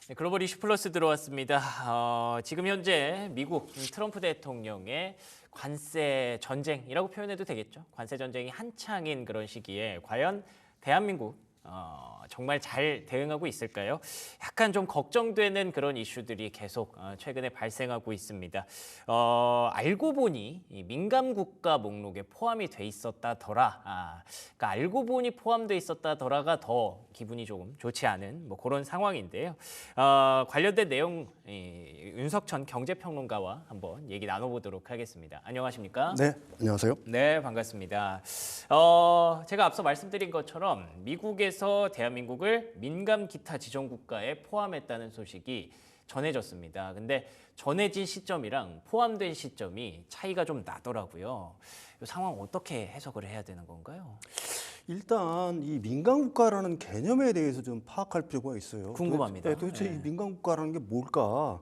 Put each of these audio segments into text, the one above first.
네, 글로벌 이슈 플러스 들어왔습니다. 지금 현재 미국 트럼프 대통령의 관세 전쟁이라고 표현해도 되겠죠. 관세 전쟁이 한창인 그런 시기에 과연 대한민국 정말 잘 대응하고 있을까요? 약간 좀 걱정되는 그런 이슈들이 계속 최근에 발생하고 있습니다. 알고 보니 이 민감 국가 목록에 포함이 돼 있었다더라. 그러니까 알고 보니 포함돼 있었다더라가 더 기분이 조금 좋지 않은 뭐 그런 상황인데요. 관련된 내용 윤석천 경제평론가와 한번 얘기 나눠보도록 하겠습니다. 안녕하십니까? 네, 안녕하세요. 네, 반갑습니다. 제가 앞서 말씀드린 것처럼 미국에서 대한민국을 민감 기타 지정 국가에 포함했다는 소식이 전해졌습니다. 근데 전해진 시점이랑 포함된 시점이 차이가 좀 나더라고요. 이 상황 어떻게 해석을 해야 되는 건가요? 일단 이 민간국가라는 개념에 대해서 좀 파악할 필요가 있어요. 궁금합니다. 도대체 네. 이 민간국가라는 게 뭘까?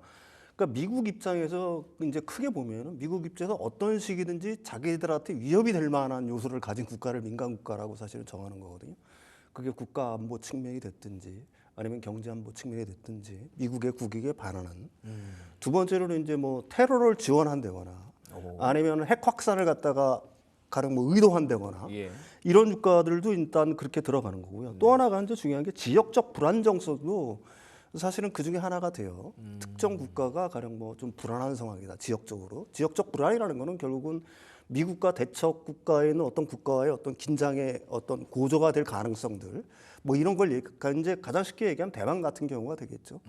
그러니까 미국 입장에서 이제 크게 보면은 미국 입장에서 어떤 식이든지 자기들한테 위협이 될 만한 요소를 가진 국가를 민간국가라고 사실은 정하는 거거든요. 그게 국가 안보 측면이 됐든지 아니면 경제 안보 측면이 됐든지 미국의 국익에 반하는. 두 번째로는 이제 뭐 테러를 지원한다거나 아니면 핵 확산을 갖다가 가령 뭐 의도한다거나 예. 이런 국가들도 일단 그렇게 들어가는 거고요. 또 하나가 이제 중요한 게 지역적 불안정성도 사실은 그 중에 하나가 돼요. 특정 국가가 가령 뭐 좀 불안한 상황이다. 지역적으로. 지역적 불안이라는 거는 결국은 미국과 대척 국가에 있는 어떤 국가와의 어떤 긴장의 어떤 고조가 될 가능성들 뭐 이런 걸 이제 가장 쉽게 얘기하면 대만 같은 경우가 되겠죠.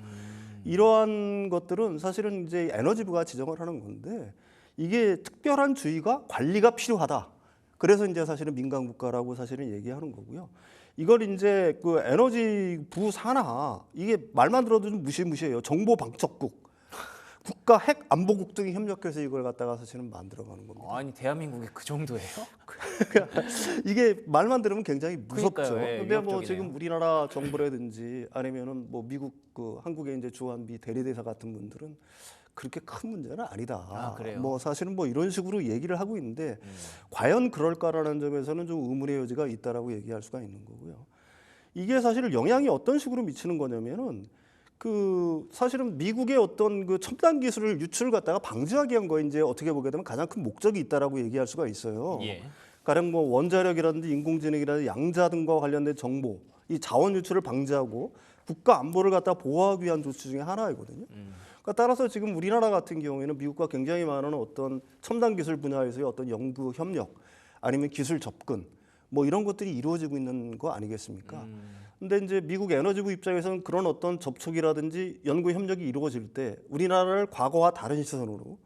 이러한 것들은 사실은 이제 에너지부가 지정을 하는 건데 이게 특별한 주의가 관리가 필요하다. 그래서 이제 사실은 민간 국가라고 사실은 얘기하는 거고요. 이걸 이제 그 에너지부 산하 이게 말만 들어도 좀 무시무시해요. 정보방첩국, 국가 핵안보국 등이 협력해서 이걸 갖다가 사실은 만들어가는 겁니다. 아니 대한민국이 그 정도예요? 이게 말만 들으면 굉장히 무섭죠. 그러니까요. 예, 근데 뭐 위협적이네요. 지금 우리나라 정부라든지 아니면은 뭐 미국 그 한국의 이제 주한미 대리대사 같은 분들은 그렇게 큰 문제는 아니다. 아, 그래요? 뭐 사실은 뭐 이런 식으로 얘기를 하고 있는데 과연 그럴까라는 점에서는 좀 의문의 여지가 있다라고 얘기할 수가 있는 거고요. 이게 사실 영향이 어떤 식으로 미치는 거냐면은 그 사실은 미국의 어떤 그 첨단 기술을 유출을 갖다가 방지하기 위한 거 이제 어떻게 보게 되면 가장 큰 목적이 있다라고 얘기할 수가 있어요. 예. 가령 뭐 원자력이라든지 인공지능이라든지 양자 등과 관련된 정보, 이 자원 유출을 방지하고 국가 안보를 갖다 보호하기 위한 조치 중에 하나이거든요. 그러니까 따라서 지금 우리나라 같은 경우에는 미국과 굉장히 많은 어떤 첨단 기술 분야에서의 어떤 연구 협력 아니면 기술 접근 뭐 이런 것들이 이루어지고 있는 거 아니겠습니까? 근데 이제 미국 에너지부 입장에서는 그런 어떤 접촉이라든지 연구 협력이 이루어질 때 우리나라를 과거와 다른 시선으로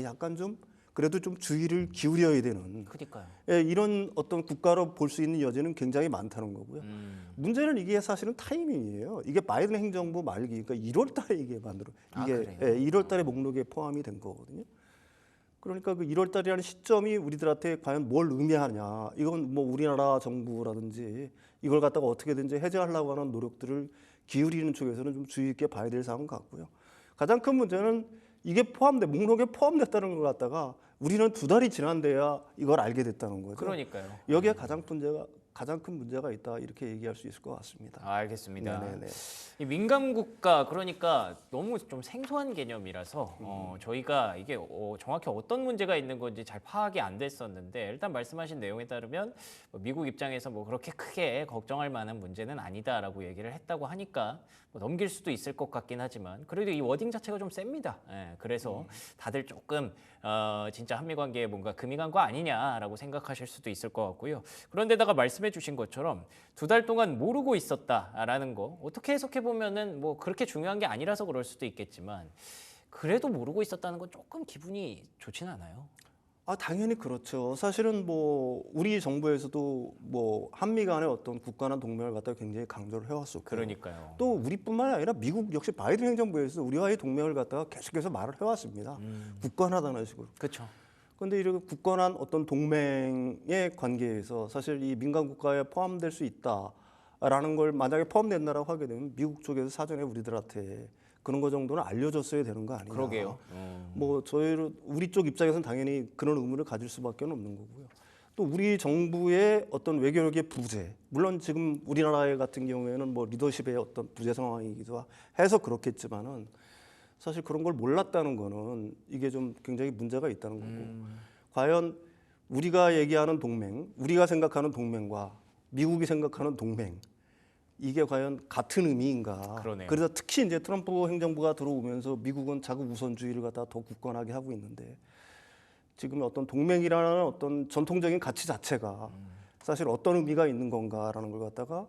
약간 좀 그래도 좀 주의를 기울여야 되는 그러니까요. 이런 어떤 국가로 볼 수 있는 여지는 굉장히 많다는 거고요. 문제는 이게 사실은 타이밍이에요. 이게 바이든 행정부 말기, 그러니까 1월 달에 이게 그래요? 1월 달에 목록에 포함이 된 거거든요. 그러니까 그 1월 달이라는 시점이 우리들한테 과연 뭘 의미하냐. 이건 뭐 우리나라 정부라든지 이걸 갖다가 어떻게든지 해제하려고 하는 노력들을 기울이는 쪽에서는 좀 주의 있게 봐야 될 상황 같고요. 가장 큰 문제는 이게 목록에 포함됐다는 걸 갖다가 우리는 2달이 지난데야 이걸 알게 됐다는 거죠. 그러니까요. 여기에 가장 큰 문제가 있다 이렇게 얘기할 수 있을 것 같습니다. 알겠습니다. 네네네. 이 민감 국가 그러니까 너무 좀 생소한 개념이라서 저희가 이게 정확히 어떤 문제가 있는 건지 잘 파악이 안 됐었는데 일단 말씀하신 내용에 따르면 뭐 미국 입장에서 뭐 그렇게 크게 걱정할 만한 문제는 아니다라고 얘기를 했다고 하니까 뭐 넘길 수도 있을 것 같긴 하지만 그래도 이 워딩 자체가 좀 셉니다. 예, 그래서 다들 조금 진짜 한미 관계에 뭔가 금이 간 거 아니냐라고 생각하실 수도 있을 것 같고요. 그런데다가 말씀해 주신 것처럼 2달 동안 모르고 있었다라는 거 어떻게 해석해 보면은 뭐 그렇게 중요한 게 아니라서 그럴 수도 있겠지만 그래도 모르고 있었다는 건 조금 기분이 좋진 않아요. 당연히 그렇죠. 사실은 뭐 우리 정부에서도 뭐 한미 간의 어떤 국가나 동맹을 갖다가 굉장히 강조를 해왔었고 그러니까요. 또 우리뿐만이 아니라 미국 역시 바이든 행정부에서 우리와의 동맹을 갖다가 계속해서 말을 해왔습니다. 굳건하다는 식으로. 그렇죠. 그런데 이렇게 굳건한 어떤 동맹의 관계에서 사실 이 민간 국가에 포함될 수 있다라는 걸 만약에 포함된다라고 하게 되면 미국 쪽에서 사전에 우리들한테 그런 거 정도는 알려줬어야 되는 거 아니냐. 그러게요. 뭐 우리 쪽 입장에서는 당연히 그런 의문을 가질 수밖에 없는 거고요. 또 우리 정부의 어떤 외교력의 부재, 물론 지금 우리나라 같은 경우에는 뭐 리더십의 어떤 부재 상황이기도 해서 그렇겠지만은 사실 그런 걸 몰랐다는 거는 이게 좀 굉장히 문제가 있다는 거고, 과연 우리가 얘기하는 동맹, 우리가 생각하는 동맹과 미국이 생각하는 동맹, 이게 과연 같은 의미인가? 그러네요. 그래서 특히 이제 트럼프 행정부가 들어오면서 미국은 자국 우선주의를 갖다 더 굳건하게 하고 있는데, 지금 어떤 동맹이라는 어떤 전통적인 가치 자체가 사실 어떤 의미가 있는 건가라는 걸 갖다가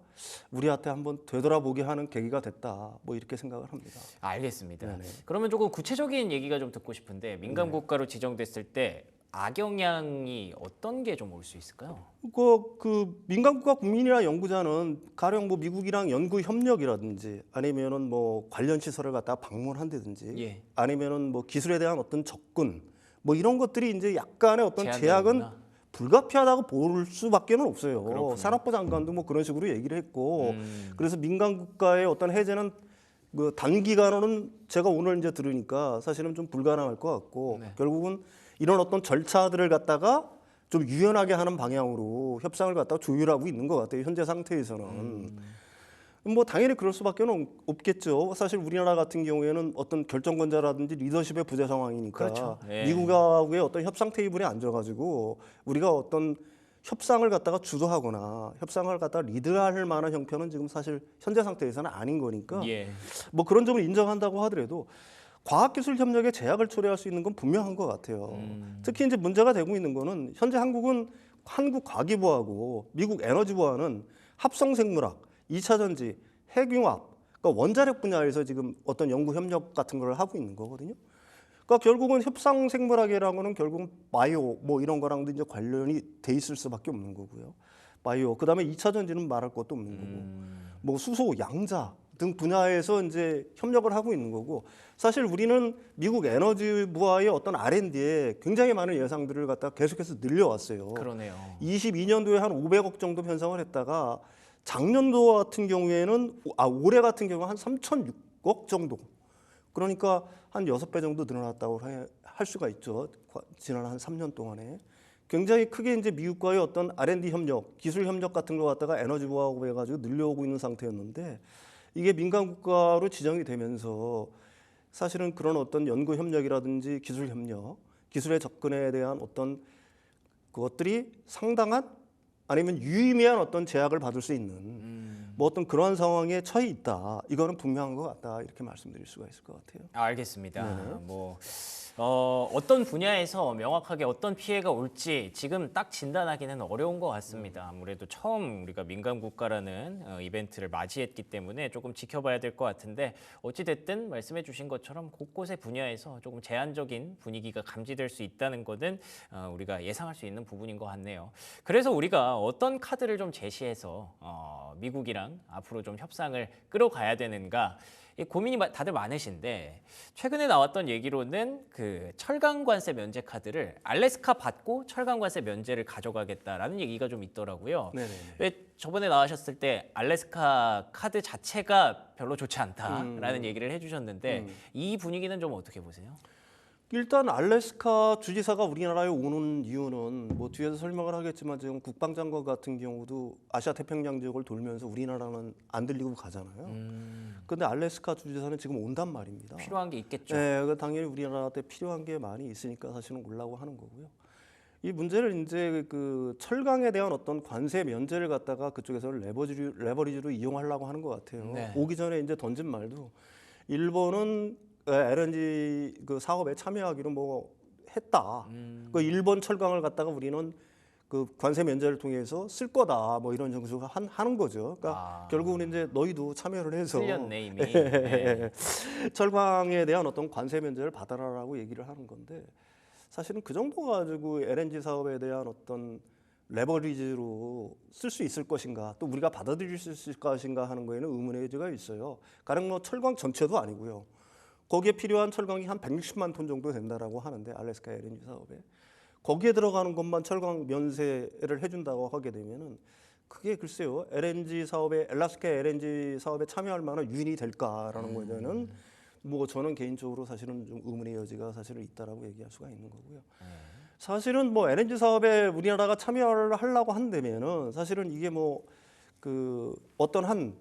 우리한테 한번 되돌아보게 하는 계기가 됐다, 뭐 이렇게 생각을 합니다. 알겠습니다. 네네. 그러면 조금 구체적인 얘기가 좀 듣고 싶은데 민간 국가로 지정됐을 때 악영향이 어떤 게 좀 올 수 있을까요? 그 민간국가 국민이나 연구자는 가령 뭐 미국이랑 연구 협력이라든지 아니면은 뭐 관련 시설을 갖다가 방문한다든지 예. 아니면은 뭐 기술에 대한 어떤 접근 뭐 이런 것들이 이제 약간의 어떤 제약은 제한되는구나. 불가피하다고 볼 수밖에는 없어요. 그렇군요. 산업부 장관도 뭐 그런 식으로 얘기를 했고, 그래서 민간 국가의 어떤 해제는 그 단기간으로는 제가 오늘 이제 들으니까 사실은 좀 불가능할 것 같고, 네. 결국은 이런 어떤 절차들을 갖다가 좀 유연하게 하는 방향으로 협상을 갖다가 조율하고 있는 것 같아요. 현재 상태에서는. 뭐 당연히 그럴 수밖에 없겠죠. 사실 우리나라 같은 경우에는 어떤 결정권자라든지 리더십의 부재 상황이니까 그렇죠. 예. 미국하고의 어떤 협상 테이블에 앉아가지고 우리가 어떤 협상을 갖다가 주도하거나 협상을 갖다가 리드할 만한 형편은 지금 사실 현재 상태에서는 아닌 거니까 예. 뭐 그런 점을 인정한다고 하더라도 과학기술 협력에 제약을 초래할 수 있는 건 분명한 것 같아요. 특히 이제 문제가 되고 있는 거는 현재 한국은 한국과기부하고 미국 에너지부와는 합성생물학, 2차 전지, 핵융합, 그러니까 원자력 분야에서 지금 어떤 연구 협력 같은 걸 하고 있는 거거든요. 그러니까 결국은 협상생물학이라는 거는 결국은 바이오 뭐 이런 거랑도 이제 관련이 돼 있을 수밖에 없는 거고요. 바이오, 그다음에 2차 전지는 말할 것도 없는 거고, 뭐 수소, 양자 등 분야에서 이제 협력을 하고 있는 거고, 사실 우리는 미국 에너지부와의 어떤 R&D에 굉장히 많은 예상들을 갖다 계속해서 늘려왔어요. 그러네요. 22년도에 한 500억 정도 편성을 했다가 작년도 같은 경우에는 올해 같은 경우 한 3,006억 정도. 그러니까 한 6배 정도 늘어났다고 할 수가 있죠. 지난 한 3년 동안에. 굉장히 크게 이제 미국과의 어떤 R&D 협력, 기술 협력 같은 거 갖다가 에너지부하고 해가지고 늘려오고 있는 상태였는데, 이게 민간 국가로 지정이 되면서 사실은 그런 어떤 연구 협력이라든지 기술 협력, 기술의 접근에 대한 어떤 그것들이 상당한 아니면 유의미한 어떤 제약을 받을 수 있는 뭐 어떤 그러한 상황에 처해 있다. 이거는 분명한 것 같다. 이렇게 말씀드릴 수가 있을 것 같아요. 알겠습니다. 뭐 어떤 분야에서 명확하게 어떤 피해가 올지 지금 딱 진단하기는 어려운 것 같습니다. 아무래도 처음 우리가 민간 국가라는 이벤트를 맞이했기 때문에 조금 지켜봐야 될 것 같은데, 어찌 됐든 말씀해주신 것처럼 곳곳의 분야에서 조금 제한적인 분위기가 감지될 수 있다는 것은 우리가 예상할 수 있는 부분인 것 같네요. 그래서 우리가 어떤 카드를 좀 제시해서 미국이랑 앞으로 좀 협상을 끌어가야 되는가, 이 고민이 다들 많으신데, 최근에 나왔던 얘기로는 그 철강 관세 면제 카드를 알래스카 받고 철강 관세 면제를 가져가겠다라는 얘기가 좀 있더라고요. 네네. 왜 저번에 나와셨을 때 알래스카 카드 자체가 별로 좋지 않다라는 얘기를 해주셨는데 이 분위기는 좀 어떻게 보세요? 일단 알래스카 주지사가 우리나라에 오는 이유는 뭐 뒤에서 설명을 하겠지만 지금 국방장관 같은 경우도 아시아 태평양 지역을 돌면서 우리나라는 안 들리고 가잖아요. 근데 알래스카 주지사는 지금 온단 말입니다. 필요한 게 있겠죠. 네, 당연히 우리나라한테 필요한 게 많이 있으니까 사실은 오려고 하는 거고요. 이 문제를 이제 그 철강에 대한 어떤 관세 면제를 갖다가 그쪽에서 레버리지로 이용하려고 하는 것 같아요. 네. 오기 전에 이제 던진 말도 일본은 LNG 그 사업에 참여하기로 뭐 했다. 그 일본 철강을 갖다가 우리는 그 관세 면제를 통해서 쓸 거다. 뭐 이런 정도가 하는 거죠. 그러니까 결국은 이제 너희도 참여를 해서 틀렸네 이미. 네. 철강에 대한 어떤 관세 면제를 받아라라고 얘기를 하는 건데, 사실은 그 정도 가지고 LNG 사업에 대한 어떤 레버리지로 쓸 수 있을 것인가, 또 우리가 받아들일 수 있을 것인가 하는 거에는 의문의 여지가 있어요. 가령 뭐 철강 전체도 아니고요. 거기에 필요한 철강이 한 160만 톤 정도 된다라고 하는데, 알래스카 LNG 사업에 거기에 들어가는 것만 철강 면세를 해준다고 하게 되면은 그게 글쎄요, 알래스카 LNG 사업에 참여할 만한 유인이 될까라는 거에는 뭐 저는 개인적으로 사실은 좀 의문의 여지가 사실은 있다라고 얘기할 수가 있는 거고요. 사실은 뭐 LNG 사업에 우리나라가 참여를 하려고 한다면은 사실은 이게 뭐 그 어떤 한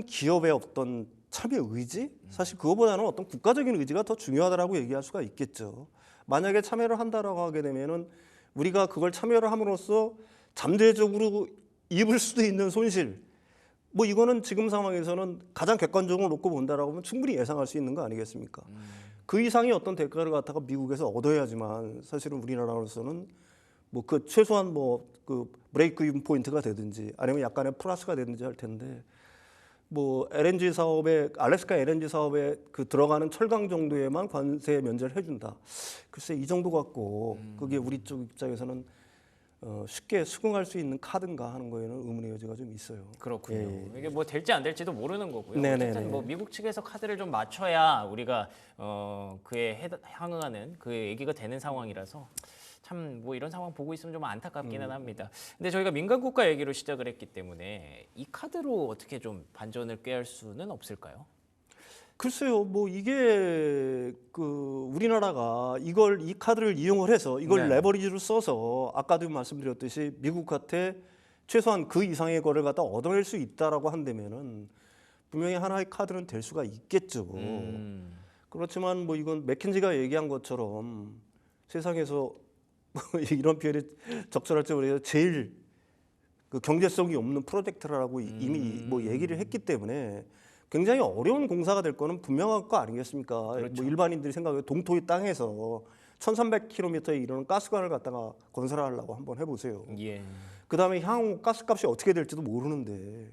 기업의 어떤 참여 의지? 사실 그거보다는 어떤 국가적인 의지가 더 중요하다라고 얘기할 수가 있겠죠. 만약에 참여를 한다라고 하게 되면은 우리가 그걸 참여를 함으로써 잠재적으로 입을 수도 있는 손실. 뭐 이거는 지금 상황에서는 가장 객관적으로 놓고 본다라고 하면 충분히 예상할 수 있는 거 아니겠습니까? 그 이상의 어떤 대가를 갖다가 미국에서 얻어야지만 사실은 우리나라로서는 뭐 그 최소한 뭐 그 브레이크 이븐 포인트가 되든지 아니면 약간의 플러스가 되든지 할 텐데 뭐 LNG 사업에 알래스카 LNG 사업에 그 들어가는 철강 정도에만 관세 면제를 해준다. 글쎄 이 정도 갖고 그게 우리 쪽 입장에서는 쉽게 수긍할 수 있는 카드인가 하는 거에는 의문의 여지가 좀 있어요. 그렇군요. 예. 이게 뭐 될지 안 될지도 모르는 거고요. 네네네. 어쨌든 뭐 미국 측에서 카드를 좀 맞춰야 우리가 그에 향응하는 그 얘기가 되는 상황이라서 참 뭐 이런 상황 보고 있으면 좀 안타깝기는 합니다. 근데 저희가 민간 국가 얘기로 시작을 했기 때문에 이 카드로 어떻게 좀 반전을 꾀할 수는 없을까요? 글쎄요, 뭐 이게 그 우리나라가 이 카드를 이용을 해서 이걸 네. 레버리지로 써서 아까도 말씀드렸듯이 미국한테 최소한 그 이상의 거를 갖다 얻어낼 수 있다라고 한다면은 분명히 하나의 카드는 될 수가 있겠죠. 그렇지만 뭐 이건 맥킨지가 얘기한 것처럼 세상에서 이런 표현이 적절할지 모르겠어요. 제일 그 경제성이 없는 프로젝트라고 이미 뭐 얘기를 했기 때문에 굉장히 어려운 공사가 될 거는 분명한 거 아니겠습니까? 그렇죠. 뭐 일반인들이 생각해 동토의 땅에서 1,300km에 이르는 가스관을 갖다가 건설하려고 한번 해보세요. 예. 그다음에 향후 가스값이 어떻게 될지도 모르는데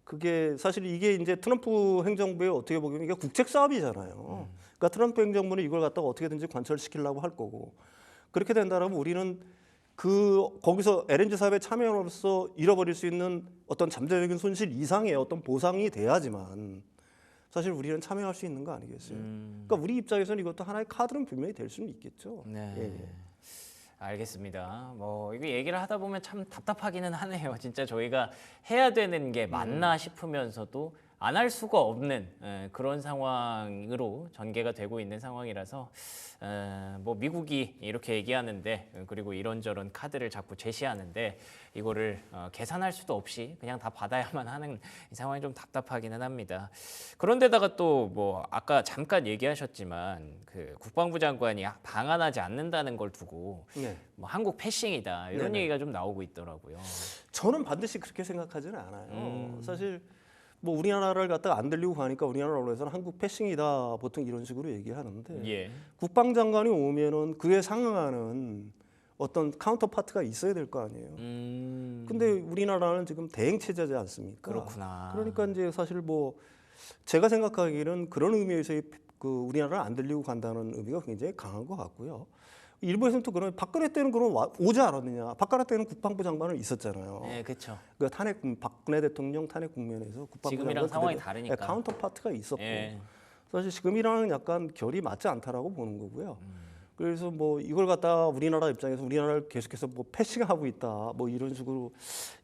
그게 사실 이게 이제 트럼프 행정부의 어떻게 보면 이게 국책 사업이잖아요. 그러니까 트럼프 행정부는 이걸 갖다가 어떻게든지 관철시키려고 할 거고 그렇게 된다면 우리는 거기서 LNG 사업에 참여함으로써 잃어버릴 수 있는 어떤 잠재적인 손실 이상의 어떤 보상이 돼야지만 사실 우리는 참여할 수 있는 거 아니겠어요? 그러니까 우리 입장에서는 이것도 하나의 카드는 분명히 될 수는 있겠죠. 네. 예. 알겠습니다. 뭐 이거 얘기를 하다 보면 참 답답하기는 하네요. 진짜 저희가 해야 되는 게 맞나 싶으면서도 안 할 수가 없는 그런 상황으로 전개가 되고 있는 상황이라서 뭐 미국이 이렇게 얘기하는데 그리고 이런저런 카드를 자꾸 제시하는데 이거를 계산할 수도 없이 그냥 다 받아야만 하는 이 상황이 좀 답답하기는 합니다. 그런데다가 또 뭐 아까 잠깐 얘기하셨지만 그 국방부 장관이 방한하지 않는다는 걸 두고 네. 뭐 한국 패싱이다 이런 네네. 얘기가 좀 나오고 있더라고요. 저는 반드시 그렇게 생각하지는 않아요. 사실 뭐 우리나라를 갖다가 안 들리고 가니까 우리나라 언론에서는 한국 패싱이다 보통 이런 식으로 얘기하는데 예. 국방장관이 오면은 그에 상응하는 어떤 카운터파트가 있어야 될 거 아니에요. 근데 우리나라는 지금 대행 체제지 않습니까? 그렇구나. 그러니까 이제 사실 뭐 제가 생각하기에는 그런 의미에서의 그 우리나라를 안 들리고 간다는 의미가 굉장히 강한 것 같고요. 일부에서는 또 그런 박근혜 때는 그런 오지 않았느냐. 박근혜 때는 국방부 장관은 있었잖아요. 네, 그렇죠. 그 박근혜 대통령 탄핵 국면에서 국방부 지금이랑 장관 상황이 그대로, 다르니까. 카운터파트가 있었고 예. 사실 지금이랑은 약간 결이 맞지 않다라고 보는 거고요. 그래서 뭐 이걸 갖다가 우리나라 입장에서 우리나라를 계속해서 뭐 패싱하고 있다 뭐 이런 식으로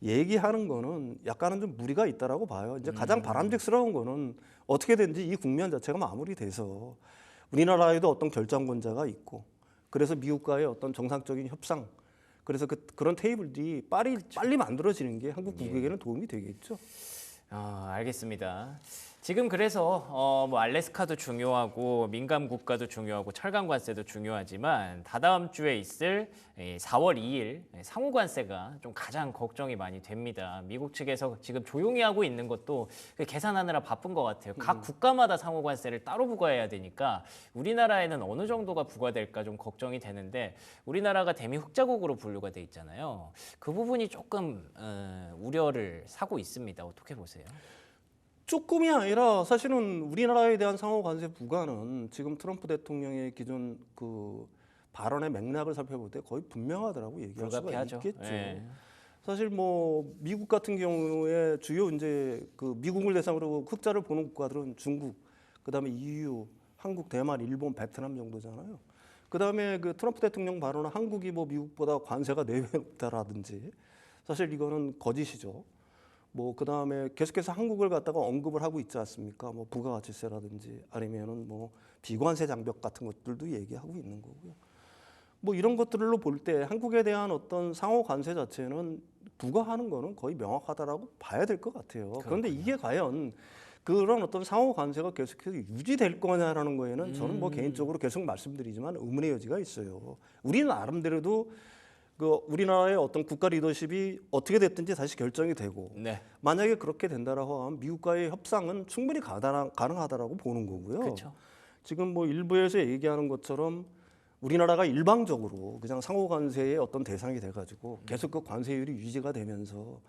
얘기하는 거는 약간은 좀 무리가 있다라고 봐요. 이제 가장 바람직스러운 거는 어떻게든지 이 국면 자체가 마무리돼서 우리나라에도 어떤 결정권자가 있고 그래서 미국과의 어떤 정상적인 협상 그래서 그런 테이블들이 빨리 만들어지는 게 한국 국익에는 도움이 되겠죠. 알겠습니다. 지금 그래서 뭐 알래스카도 중요하고 민감 국가도 중요하고 철강 관세도 중요하지만 다다음 주에 있을 4월 2일 상호 관세가 좀 가장 걱정이 많이 됩니다. 미국 측에서 지금 조용히 하고 있는 것도 계산하느라 바쁜 것 같아요. 각 국가마다 상호 관세를 따로 부과해야 되니까 우리나라에는 어느 정도가 부과될까 좀 걱정이 되는데 우리나라가 대미 흑자국으로 분류가 돼 있잖아요. 그 부분이 조금 우려를 사고 있습니다. 어떻게 보세요? 조금이 아니라 사실은 우리나라에 대한 상호 관세 부과는 지금 트럼프 대통령의 기존 그 발언의 맥락을 살펴볼 때 거의 분명하더라고 얘기할 수가 불가피하죠. 있겠죠. 예. 사실 뭐 미국 같은 경우에 주요 이제 그 미국을 대상으로 흑자를 보는 국가들은 중국, 그다음에 EU, 한국, 대만, 일본, 베트남 정도잖아요. 그다음에 그 트럼프 대통령 발언은 한국이 뭐 미국보다 관세가 4배 높다라든지 사실 이거는 거짓이죠. 뭐 그다음에 계속해서 한국을 갖다가 언급을 하고 있지 않습니까? 뭐 부가가치세라든지 아니면은 뭐 비관세 장벽 같은 것들도 얘기하고 있는 거고요. 뭐 이런 것들로 볼 때 한국에 대한 어떤 상호 관세 자체는 부과하는 거는 거의 명확하다라고 봐야 될 것 같아요. 그런데 이게 과연 그런 어떤 상호 관세가 계속해서 유지될 거냐라는 거에는 저는 뭐 개인적으로 계속 말씀드리지만 의문의 여지가 있어요. 우리 나름대로도 우리나라의 어떤 국가 리더십이 어떻게 됐든지 다시 결정이 되고 네. 만약에 그렇게 된다라고 하면 미국과의 협상은 충분히 가능하다라고 보는 거고요. 그렇죠. 지금 뭐 일부에서 얘기하는 것처럼 우리나라가 일방적으로 그냥 상호 관세의 어떤 대상이 돼가지고 계속 그 관세율이 유지가 되면서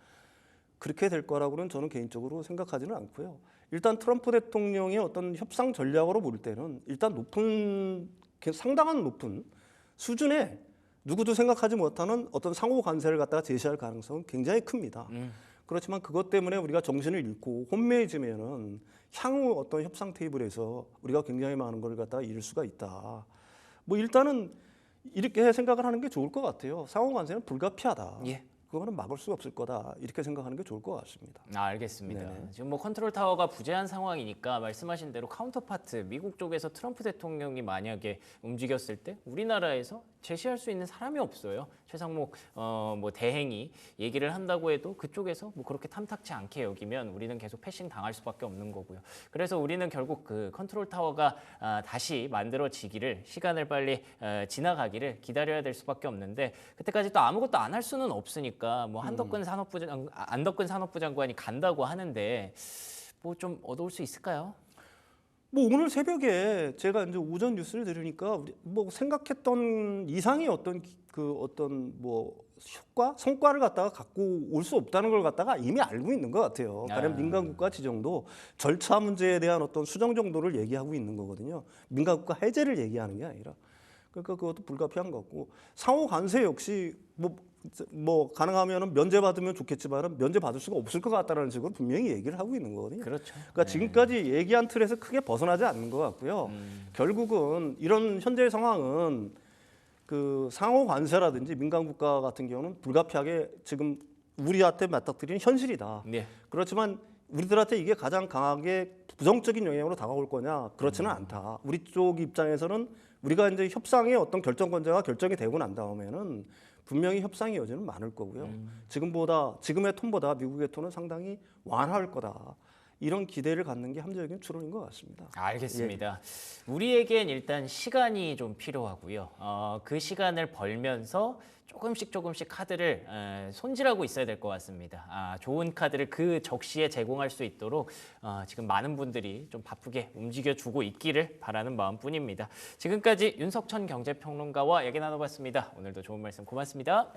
그렇게 될 거라고는 저는 개인적으로 생각하지는 않고요. 일단 트럼프 대통령의 어떤 협상 전략으로 볼 때는 일단 상당한 높은 수준의 누구도 생각하지 못하는 어떤 상호 관세를 갖다가 제시할 가능성은 굉장히 큽니다. 그렇지만 그것 때문에 우리가 정신을 잃고 혼미해지면은 향후 어떤 협상 테이블에서 우리가 굉장히 많은 걸 갖다가 잃을 수가 있다. 뭐 일단은 이렇게 생각을 하는 게 좋을 것 같아요. 상호 관세는 불가피하다. 예. 그거는 막을 수 없을 거다. 이렇게 생각하는 게 좋을 것 같습니다. 알겠습니다. 네. 지금 뭐 컨트롤 타워가 부재한 상황이니까 말씀하신 대로 카운터파트 미국 쪽에서 트럼프 대통령이 만약에 움직였을 때 우리나라에서 제시할 수 있는 사람이 없어요. 최상목 뭐 대행이 얘기를 한다고 해도 그쪽에서 뭐 그렇게 탐탁치 않게 여기면 우리는 계속 패싱 당할 수밖에 없는 거고요. 그래서 우리는 결국 그 컨트롤 타워가 다시 만들어지기를 시간을 빨리 지나가기를 기다려야 될 수밖에 없는데 그때까지 또 아무것도 안 할 수는 없으니까 뭐 안덕근 산업부 장관이 간다고 하는데 뭐 좀 얻어올 수 있을까요? 뭐 오늘 새벽에 제가 이제 오전 뉴스를 들으니까 뭐 생각했던 이상의 어떤 뭐 성과를 갖다가 갖고 올 수 없다는 걸 갖다가 이미 알고 있는 것 같아요. 가령 민간국가 지정도 절차 문제에 대한 어떤 수정 정도를 얘기하고 있는 거거든요. 민간국가 해제를 얘기하는 게 아니라. 그러니까 그것도 불가피한 것 같고 상호 관세 역시 뭐 가능하면은 면제 받으면 좋겠지만은 면제 받을 수가 없을 것 같다라는 식으로 분명히 얘기를 하고 있는 거거든요. 그렇죠. 그러니까 지금까지 얘기한 틀에서 크게 벗어나지 않는 것 같고요. 결국은 이런 현재의 상황은 그 상호 관세라든지 민간 국가 같은 경우는 불가피하게 지금 우리한테 맞닥뜨리는 현실이다. 네. 그렇지만 우리들한테 이게 가장 강하게 부정적인 영향으로 다가올 거냐? 그렇지는 않다. 우리 쪽 입장에서는 우리가 이제 협상의 어떤 결정권자가 결정이 되고 난 다음에는 분명히 협상의 여지는 많을 거고요. 지금의 톤보다 미국의 톤은 상당히 완화할 거다. 이런 기대를 갖는 게 합리적인 추론인 것 같습니다. 알겠습니다. 우리에겐 일단 시간이 좀 필요하고요. 그 시간을 벌면서 조금씩 카드를 손질하고 있어야 될 것 같습니다. 좋은 카드를 그 적시에 제공할 수 있도록 지금 많은 분들이 좀 바쁘게 움직여주고 있기를 바라는 마음뿐입니다. 지금까지 윤석천 경제평론가와 얘기 나눠봤습니다. 오늘도 좋은 말씀 고맙습니다.